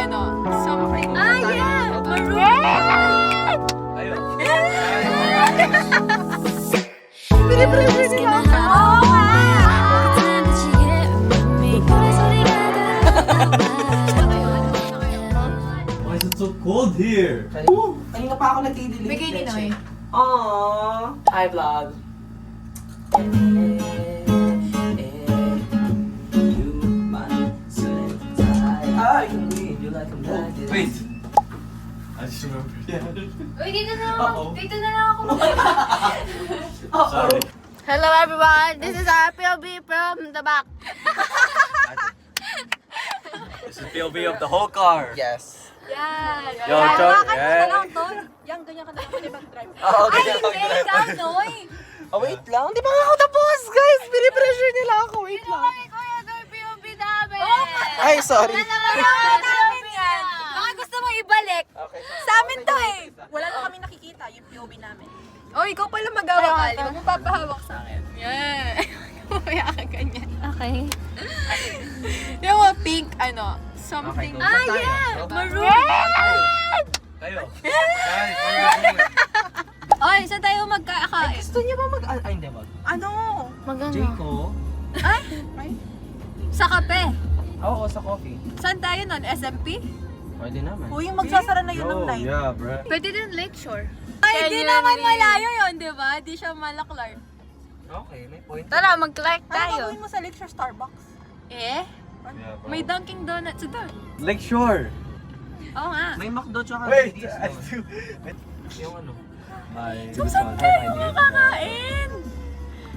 something. Yeah! Maroon! Ayun. Pinipressure nila ako. Oo nga! Why is it so cold here? Kanina pa ako nag-delete. Bigay ni Noy. Aww. Hi, vlog. Wait. I just remembered. Yeah. Uy, dito na ako. Uh-oh. Dito na lang ako. Sorry. Hello everyone, this is our POV from the back. This is POV of the whole car. Yes. Yan. Yo, Chor. Ano lang to? Yang ganyan ka na lang pwede mag-drive. Oo, Ay, ganyan ako hindi, drive. ikaw, Noy. Oh, wait lang. Di ba nga ako tapos, guys? Pinipressure nila ako. Wait lang. Kami, kuya, Noy, POV namin. Ay, sorry. Wala namin yan. Baka gusto mo ibalik. Okay. Sa amin to eh. Wala na kami nakikita yung POV namin. Oh, ikaw pala mag-hawak ka. Di ba mo papahawak sa akin? Yan. Mamaya ka ganyan. Okay. Yung mga pink, something. Okay, go. Yeah! Maroon! Kayo. Guys, where are you going? Oy, saan tayo magkakain? Gusto niya ba mag... Ay, hindi ba? Ano? Magano? Jayco? Sa kape. Oo, sa coffee. Saan tayo nun? SMP? Pwede naman. Uy, yung magsasara na yun ng night. yeah, bro. Pwede din Lakeshore. Ay, di naman malayo yun, di ba? Di siya malaklar. Okay, may point. Tara, mag-clark Ano gagawin mo sa lecture Starbucks? Eh? Yeah, bro. May Dunkin' Donuts doon. Lakeshore. Oo nga. May McDo tsaka Wait, BDS I doon. do. Yung ano? My. Saan tayo makakain?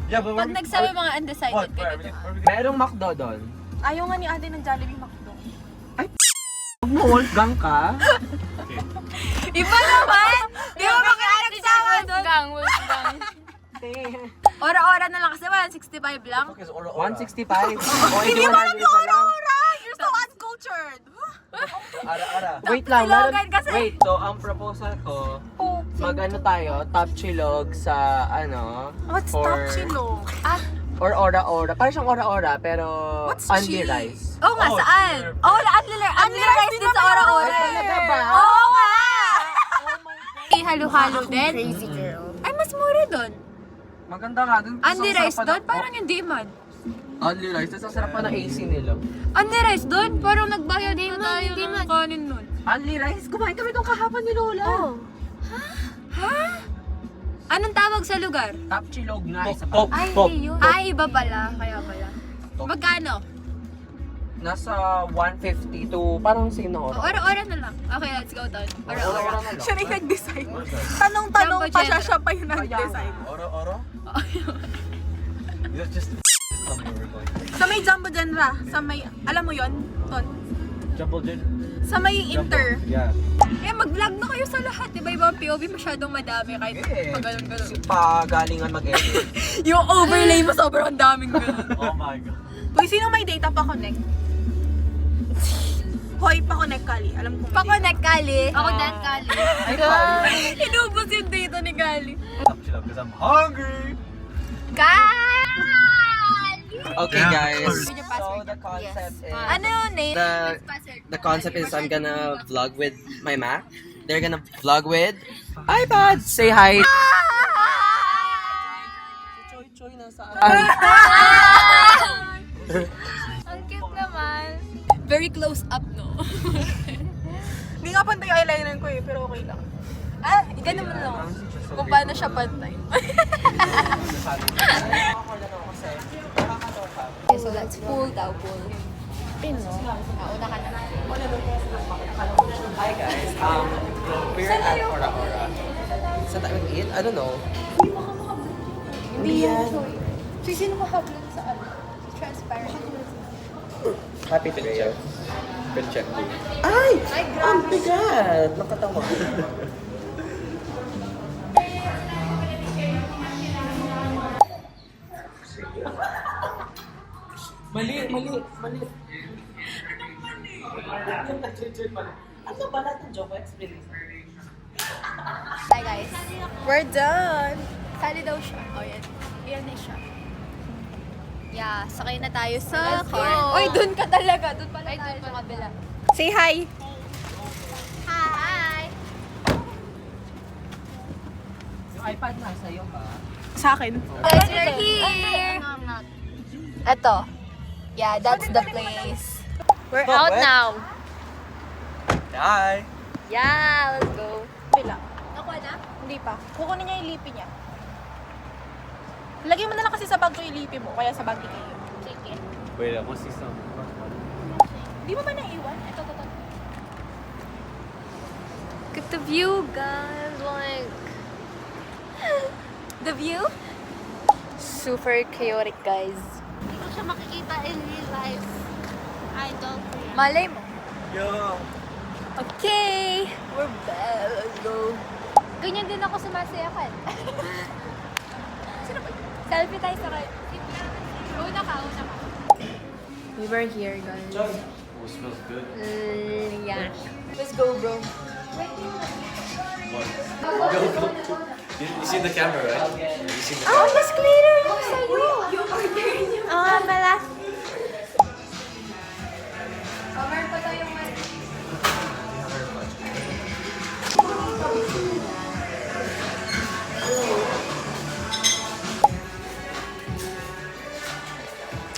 Yeah, but Pag nagsabi mga undecided What? ka Where? dito. Merong McDo doon. Ayaw nga ni ate ng Jollibee McDo. Huwag mo Wolfgang ka? Iba naman! Di ba baka nagsama doon? Wolfgang. Ora-ora na lang kasi 165 lang. 165. O, hindi 100 na lang. You're so uncultured! Ara-ara. Wait lang. Slogan kasi. Wait, so ang proposal ko, mag-ano tayo, top chilog sa ano, What's for- top chilo? or ora-ora. Parang siyang ora-ora, pero What's only chi? rice. Oo nga, Oh, saan? sure. Oo, unli rice din sa ora-ora. Ay, talaga ba? Oo nga! Halo-halo din. Crazy girl. Ay, mas mura doon. Maganda nga dun. Unli rice doon? Parang hindi man. Only rice. Tapos ang sarap pa ng AC nila. Unli rice doon? Parang nagbayad din tayo ng kanin nun. Only rice? Kumain kami doon kahapon ni Lola. Ha? Anong tawag sa lugar? Top chilog nga. Isa Pop, pa. Ay, pop. yun. Ay, iba pala. Kaya pala. Magkano? Nasa 150 to parang same na oras. Ora-ora na lang. Okay, let's go doon. Ora-ora. na lang. Siya rin nag-decide. Tanong-tanong Jumbo pa siya, Jenna. siya pa yung nag-decide. Oro? You're just tell me where we're going. Sa may Jumbo Jenra, sa may, alam mo yon Ton? Jumbo Jet. Sa may Inter. Yeah. Eh, mag-vlog na kayo sa lahat. Diba iba ang POV masyadong madami kahit pag ganun-ganun. Kasi pagalingan mag-edit. Yung overlay mo sobrang daming ganun. Oh my god. Uy, sino may data pa connect? Hoy, pa connect Kali. Alam ko may Pa-connect, Kali. Ako din, Kali. Inubos yung data ni Kali. Stop chill because I'm hungry. Kali! Okay Yeah. guys, Yun yung password. so the concept is Ano yung name? the concept is I'm gonna vlog with my Mac. They're gonna vlog with iPad. Say hi. Choy Choy nasaan? Ang cute naman. Very close up, no? Hindi nga pantay yung eyeliner ko eh, pero okay lang. Ah, ganun mo lang. Kung paano siya pantay. Okay, so let's pull daw, pull. Pin, no? Una ka na. Hi guys. We're at Ora Ora. Saan tayo mag-eat? I don't know. Hindi yan. So, sino makablog sa ano? Sa transparent. Happy to check. Good check. Ay! Ang bigat! Nakatawa ko. Mali. Ano ba natin joke? Explain. Hi guys. We're done! Sali daw siya. Oh, yan. Yan na siya. Yeah, sakay na tayo sa car. Oy, dun ka talaga. Dun pala tayo sa kabila. Say hi! iPad na sa'yo ka. Sa akin. Guys, we're here! Eto. Yeah, that's the place. We're Oh, out what? now. Hi! Yeah, let's go. Bila. Nakuha na? Hindi pa. Kukunin niya yung lipi niya. Lagyan mo na lang kasi sa bag ko yung lipi mo, kaya sa bag ni Kayo. Sige. Wait, I want to see some. Di mo ba naiwan? Ito. Look at the view, guys. Like, the view? Super chaotic, guys. Hindi ko siya makikita in real life. Idol ko yan. Malay mo. Yo! Okay. We're back. Let's go. Ganyan din ako sumasayakan. Sino ba? Selfie tayo sa right. Una ka. We were here, guys. Oh, it smells good. Yeah. Let's go, bro. What? You see the camera, right? You see the Oh, mas clearer yung sa'yo. Yung order niyo. Ah, pala. Cover pa tayo yung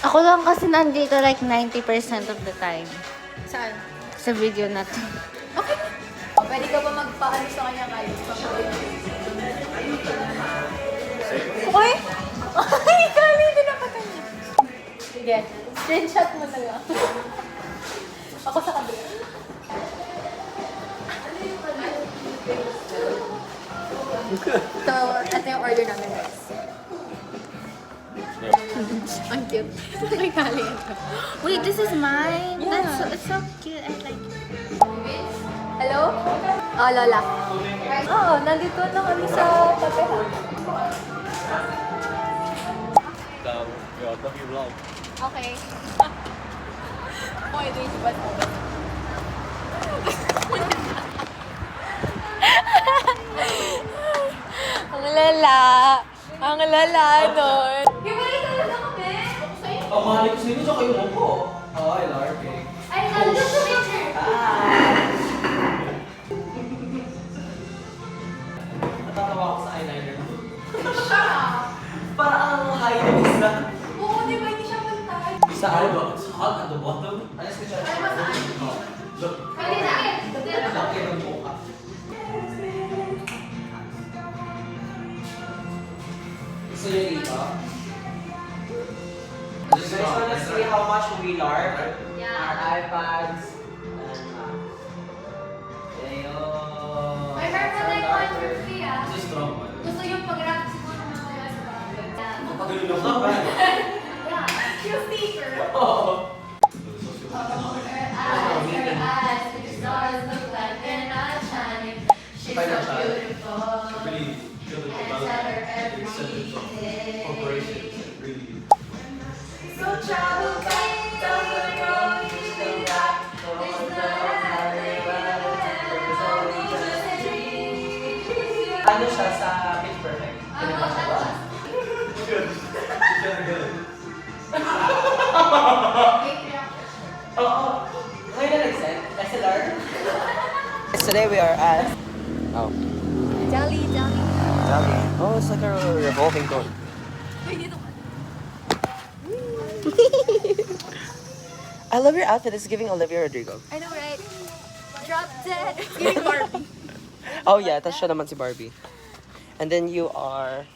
Ako lang kasi nandito like 90% of the time. Saan? Sa video na to. Okay. O, pwede ka ba magpaano sa kanya kayo? Okay? Ay, kami din ako kanya. Sige, screenshot mo na lang. Ako sa kabila. So, ito yung order namin, guys. Ang cute. May kali ito. Wait, this is mine? Yeah. It's so cute. I like it. Hello? Oh, Lola. Oo, nandito na kami sa tapehan. Yo, I love your vlog. Okay. Okay, do you want to? Ang lala. Ang lala nun. Himali talaga kami. Ang mahal ko sa inyo, siya kayo mo po. Hi, Larky. I love this picture. Natatawa ako sa eyeliner mo. Para ang high na isa. Oo, di ba hindi siya pantay? Sa ano? It's hot at the bottom. Alas ko siya. Ay, masaan? Oh. Look. Pwede na. Laki ng mukha. Gusto niyo dito? You guys wanna see how much we lark? Yeah. Our iPads. Ayun. May meron na yung one for free, ah. It's a strong one. Gusto yung pag-rap siguro ng mga sa bagay. Pagulong ka ba? Yeah. Yung sticker. Oo. Really good development. It's such a corporation. Really. Ano siya sa Pitch Perfect? Pinaka siya ba? Good. Good. Oo. Ngayon na nag-set? SLR? Today we are at... Oh. Jelly. Oh, it's like a revolving door. I love your outfit. It's giving Olivia Rodrigo. I know, right? Drop dead. Giving Barbie. Oh yeah, tas siya naman si Barbie. And then you are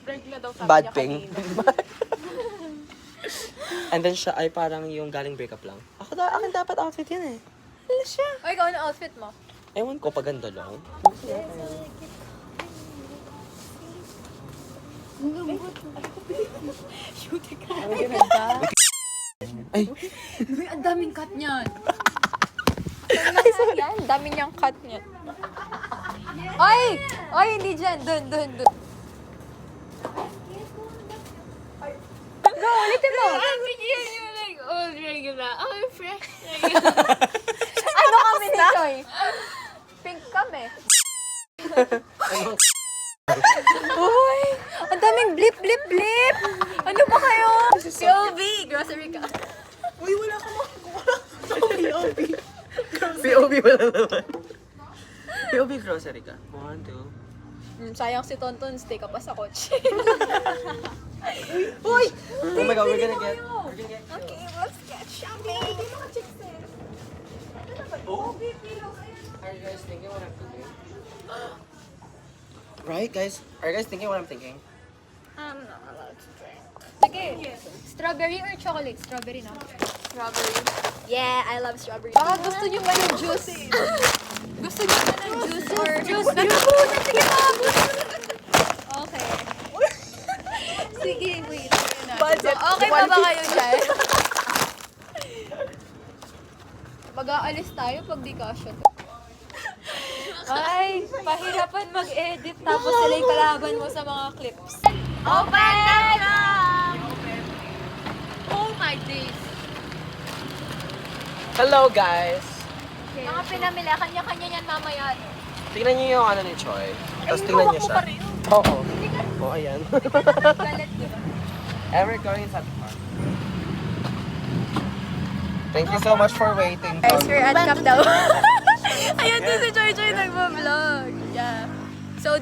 Regla daw sabi bad niya ping. kanina. And then siya ay parang yung galing breakup lang. Akin dapat outfit yan eh. Ano siya? O, ikaw, ano outfit mo? Ewan ko, paganda lang. Ay! Uy, ang daming cut niyan. Ay, yan. Dami niyang cut niyan. Ay! Ay, hindi dyan. Dun. Go, ulitin mo. You're like old regular. Oh, fresh. Ano kami ni Joy? Pink kami. Uy! Ang daming blip. Ano ba kayo? POV! Grocery ka. Uy, wala ka makukuha. POV. POV wala naman. POV grocery ka. 1, 2. Sayang si Tonton, stay ka pa sa kotse. Oh my god, we're gonna get... Okay, let's get shopping. Oh, Are you guys thinking what I'm thinking? Right, guys? Are you guys thinking what I'm thinking? I'm not allowed to drink. Sige, strawberry or chocolate? Strawberry na. Strawberry. Yeah, I love strawberry. Baka gusto niyo ba ng juice? Gusto niyo ba ng juice or... Juice! Sige na! Okay. Sige, wait. Budget. Okay pa ba kayo dyan? Mag-aalis tayo pag di kasya to. Ay, pahirapan mag-edit tapos sila yung kalaban mo sa mga clips. Open na! Oh my days! Hello, guys! Mga pinamila, kanya-kanya yan mamaya. Tingnan niyo yung ano ni Choi. Tapos tingnan niyo siya. Oo. Oo, ayan. Galit, di ba? And we're going inside the park. Thank you so much for waiting. Guys, we're at Cap daw. Ayun din si Joy Joy nagbablog. Yeah. So,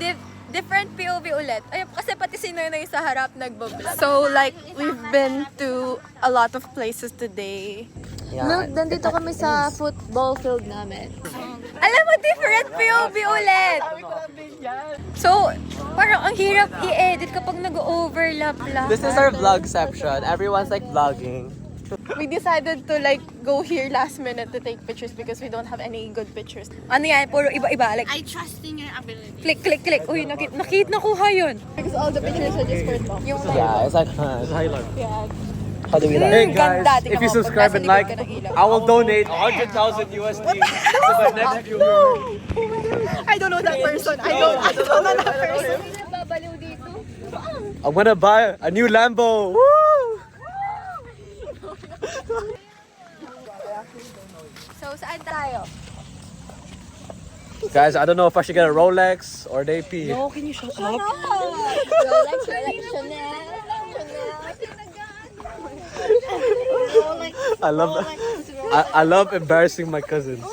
different POV ulit. Ayun, kasi pati si Noy sa harap nagbablog. So, like, we've been to a lot of places today. Yeah. Nandito kami sa football field namin. Alam mo, different POV ulit. So, parang ang hirap i-edit kapag nag-overlap lang. This is our vlogception. Everyone's like vlogging. We decided to like go here last minute to take pictures because we don't have any good pictures. Ano yan? Puro iba-iba. Like, I trust in your ability. click, click, click. Uy, nakuha yun. Because all the pictures are just for them. Yung Yeah, it's like, yeah. how do we like? Hey guys, Ganda, tingnan if you mo, subscribe pag and nasa like, likod ka ng ilaw. I will donate 100,000 USD to the next viewer. I don't know that person. I don't know that person. Babaliw dito. I'm gonna buy a new Lambo. Woo! So, saan tayo? Guys, I don't know if I should get a Rolex or an AP. Oh, can you shut up? Rolex, Chanel. I love embarrassing my cousins.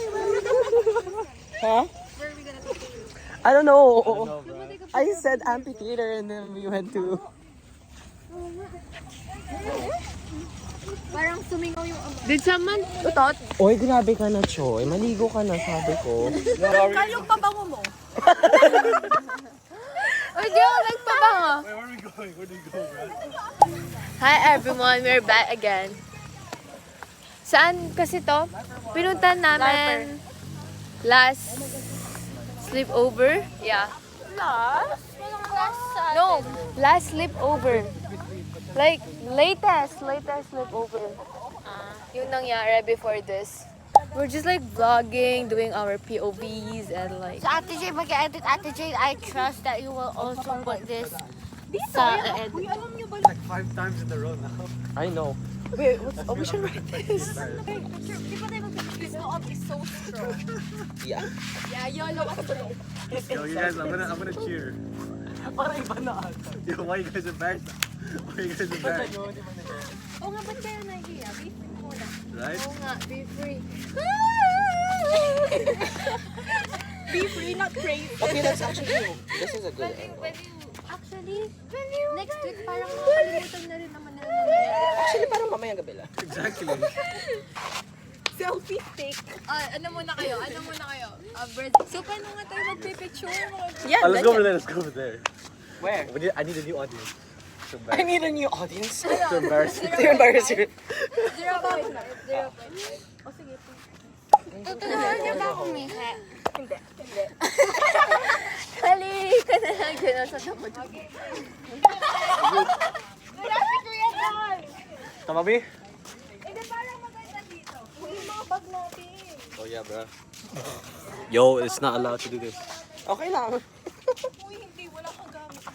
Huh? I don't know. I said amphitheater and then we went to... Parang sumingaw yung Did someone utot? Oy, grabe ka na, Choy. Maligo ka na, sabi ko. Kayong pabango mo. Uy, di ako nagpabango. Where are we going? Where do we go, bro? Hi everyone, we're back again. Saan kasi to? Pinuntan namin last sleepover. Yeah. No, last sleepover. Like, latest sleepover. Yung nangyari before this. We're just like vlogging, doing our POVs and like... So, Ate Jay, mag-edit. Ate Jay, I trust that you will also put this sa edit. Like 5 times in a row now. I know. Wait, we should write this. This go up is so strong. Yeah. Yeah, YOLO ka strong. Yo, you guys, I'm gonna cheer. Parang iba na Yo, why you guys embarrassed? Why you guys embarrassed? Oo nga, ba't kayo nahihiya? Be free muna. Right? Oo nga, be free. Be free, not crazy. Okay, let's actually do. This is a good angle. Actually, next week parang makakalimutan na rin naman nila nangyayari. Actually, parang mamayang gabi lang. Exactly. Selfie stick. Ano muna kayo? So, paano nga tayo magpipicture? Yan, Let's go over there. Let's go over there. Where? I need a new audience. To I embarrass, need a new audience. to embarrass you. To embarrass you. 0.5. Tutulungan niyo ba akong miha? Hali ka na lang dyan sa tapos. Tama, B? Hindi, parang maganda dito. Yung mga bag natin. Oh yeah, bro. Yo, it's not allowed to do this. Okay lang. Uy, hindi. Wala kang gamit.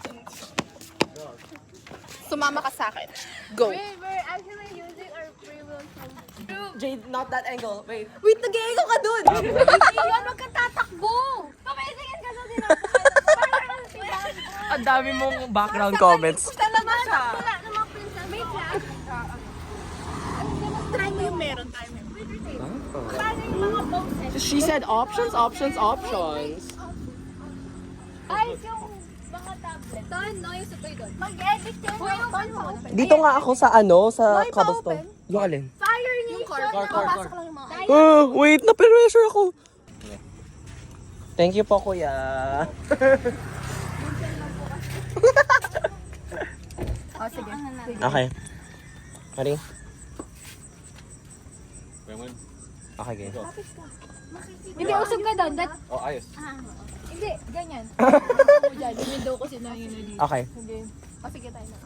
Sumama ka sa akin. Go. We're actually using our free will from... Jade, not that angle. Wait. Wait, nag-iego ka dun. Iyon, huwag ka tatakbo! Pamaisingin ka sa sinabi. Ang dami mong background comments. Saan naman siya? Wala namang princess. Wait lang. Try mo yung meron. Try mo yung Paano yung mga poses? She said options, options, options. Guys, yung Ton, no, yung sutoy doon. Mag-edit ka na. Dito nga ako sa sa cobblestone. Yung alin? Fire niya yung Car. Papasok lang yung mga Wait, na-pressure ako. Thank you po, kuya. Oh, sige. Okay. Ready? Penguin. Okay, game. Hindi, usog ka doon. Oh, ayos. Hindi, ganyan. Diyan, yung daw kasi na yun na dito. Okay. Sige. O, sige tayo na.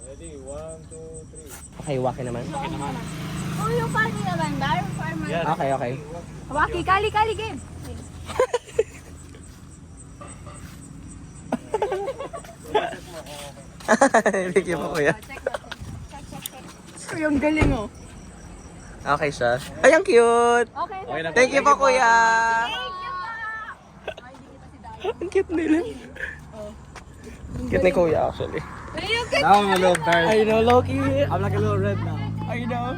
Ready? 1, 2, 3. Okay, waki naman. Oh, yung funny naman, Bar. Farmer. Okay, okay. Waki, kali, game. Thank you po, kuya. Yung galing, oh. Okay siya. Ay, ang cute! Okay. Okay na. Thank you po, kuya! Ang cute nila. Cute ni kuya, actually. Now I'm a little embarrassed. I know, Loki. I'm like a little red now. I know.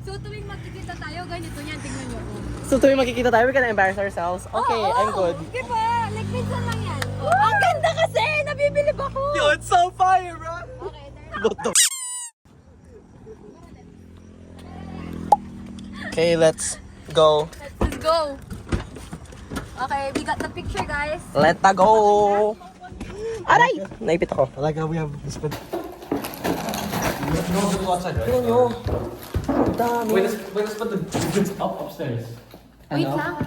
So, tuwing magkikita tayo, ganito yan. Tingnan nyo. So, tuwing magkikita tayo, we can embarrass ourselves. Okay, I'm good. Di ba? Like, minsan lang yan. Ang ganda kasi! Nabibilib ako! Yo, it's so fire, bro! Okay, What the Okay, let's go. let's go. Okay, we got the picture, guys. Let's go! Aray! Naipit ako. I like how we have this bit. No, go outside, right? Tingnan nyo. Ang dami. Let's put the goods upstairs. Wait lang.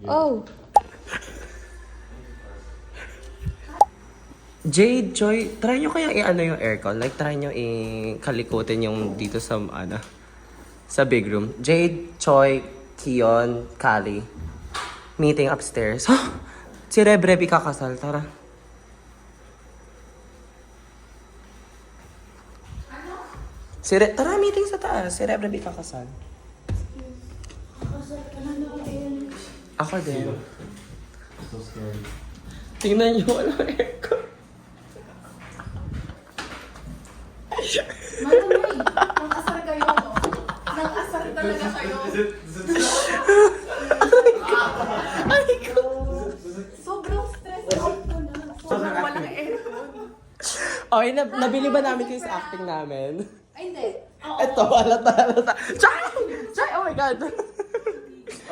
Oh. Jade, Joy, try nyo kaya i-ano yung aircon? Like, try nyo i-kalikutin yung dito sa, sa big room. Jade, Choi, Kion, Kali. Meeting upstairs. Si Reb ikakasal, tara. Tara, meeting sa taas. Si Reb ikakasal. Ako din. So scary. Tingnan nyo, walang aircon. Nakasar kayo. Nakasar talaga kayo. Sobrang stress out ko na. Sobrang walang aircon. Okay, nabili ba namin kayo sa acting namin? Ay, hindi. Ito, halata. Chay! Chay! Oh my God!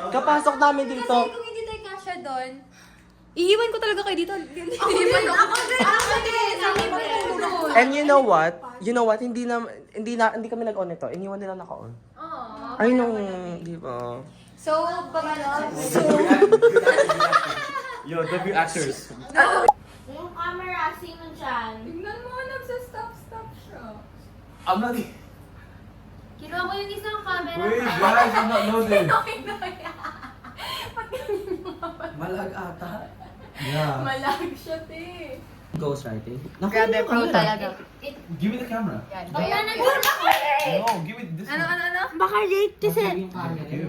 Kapasok namin dito. Kasi kung hindi tayo kasha doon, iiwan ko talaga kayo dito. Iiwan ako. Ako din. Ako din. And you know what? Hindi kami nag-on ito. Iniwan nila naka-on. Ay, nung, di ba? So, pag ano, Yo, W actors. Yung camera, sino dyan? tignan mo, nagsa-stop siya. I'm not. Kinuha ko yung isang camera. Wait, guys, I'm not loaded. Malag ata. Yeah. Malag siya, te. Ghostwriting. Grabe, pro talaga. Give me the camera. No, give me this. Ano? Baka late kasi.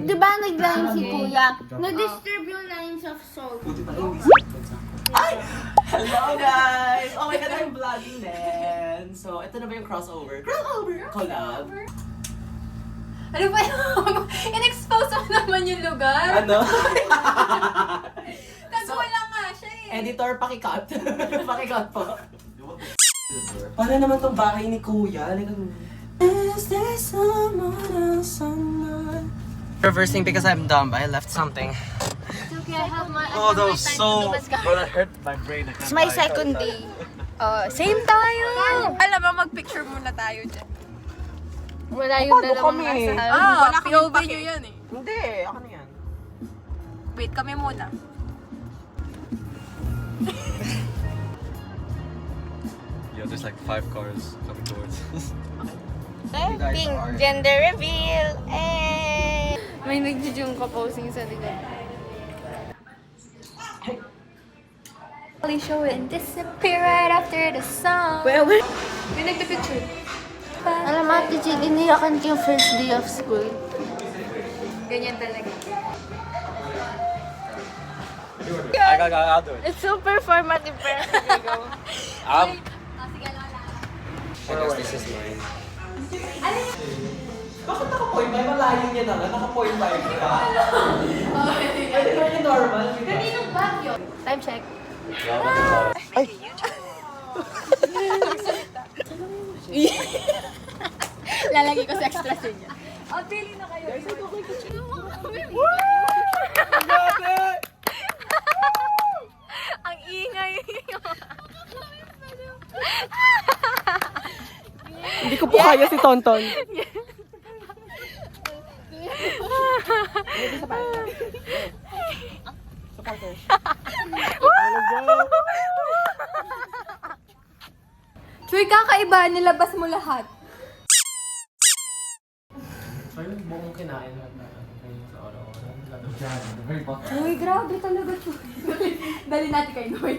Di ba nag-line si Kuya? Na-disturb yung lines of soul. Hello guys! Oh my God, I'm vlogging din. So, ito na ba yung crossover? Collab. Ano ba yun? In-expose mo naman yung lugar. Ano? Kasi wala nga siya eh. Editor, pakicut. Pakicut po. Para naman tong bahay ni Kuya. Is there someone else I'm not? Reversing because I'm dumb. I left something. Okay, I have my... Oh, that was so. That hurt my brain. It's my second day. Same tayo. Alam mo, mag-picture muna tayo dyan. Wala yung Paano dalawang kami? nasa... Wala POV nyo yan eh. Hindi, ako na yan. Wait, kami muna. Yo, there's like 5 cars coming towards us. Pink gender reveal. Eh. May nag-jung ka posing sa likod. Show it. And disappear right after the song. Where? May nagpa-picture. Alam mo, Ate Jill, iniyakan ko yung first day of school. Ganyan talaga. I'll do it. It's so performative, pero sige, go. I'm. I guess this is mine. Bakit naka-point 5? Malayo niya naman. Naka-point 5 ka. Pwede ba yung normal? Kaninong bag yun? Time check. Ay! Lalagay ko sa extra scene. Oh, pili na kayo. Ang ingay. Hindi ko po kaya si Tonton. Chuy, kakaiba. Nilabas mo lahat. Ayun, buong kinain lahat na sa araw-araw. Chuy, grabe talaga, Chuy. Dali natin kay Noy.